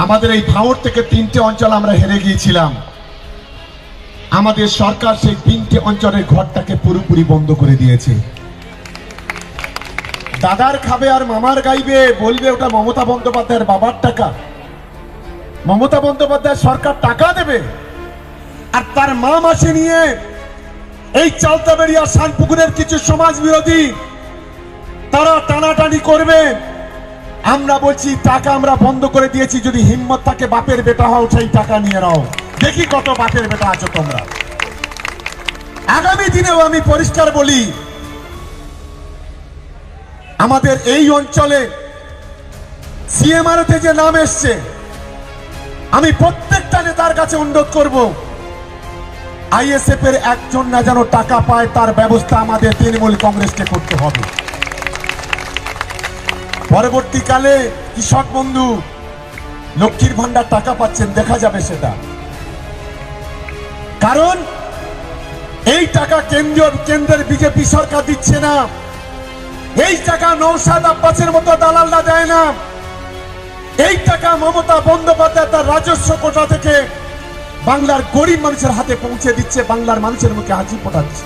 আমাদের এই ভাঙড় থেকে 3টে অঞ্চল আমরা হেরে গিয়েছিলাম। আমাদের সরকার সেই 3টে অঞ্চলের ঘরটাকে পুরোপুরি বন্ধ করে দিয়েছে। দাদার খাবে আর মামার গাইবে, বলবে ওটা মমতা বন্দ্যোপাধ্যায়ের বাবার টাকা। মমতা বন্দ্যোপাধ্যায় সরকার টাকা দেবে আর তার মা মাসে নিয়ে এই চালতাবেড়িয়া শানপুকুরের কিছু সমাজ বিরোধী তারা টানাটানি করবে। আমরা বলছি টাকা আমরা বন্ধ করে দিয়েছি, যদি হিম্মত থাকে বাপের বেটা হও সেই টাকা নিয়ে নাও, দেখি কত বাপের বেটা আছো তোমরা। আগামী দিনেও আমি পরিষ্কার বলি, আমাদের এই অঞ্চলে সিএমআরতে যে নাম এসছে, আমি প্রত্যেকটা নেতার কাছে অনুরোধ করব, আইএসএফ এর একজন না যেন টাকা পায় তার ব্যবস্থা আমাদের তৃণমূল কংগ্রেসকে করতে হবে। পরবর্তীকালে কৃষক বন্ধু লক্ষ্মীর ভান্ডার টাকা পাচ্ছেন, দেখা যাবে সেটা। কারণ এই টাকা কেন্দ্রের বিজেপি সরকার দিচ্ছে না, এই টাকা নওশাদ আব্বাসের মতো দালালরা দেয় না, এই টাকা মমতা বন্দ্যোপাধ্যায় তার রাজস্ব কোটা থেকে বাংলার গরিব মানুষের হাতে পৌঁছে দিচ্ছে, বাংলার মানুষের মুখে হাসি ফোটাচ্ছে।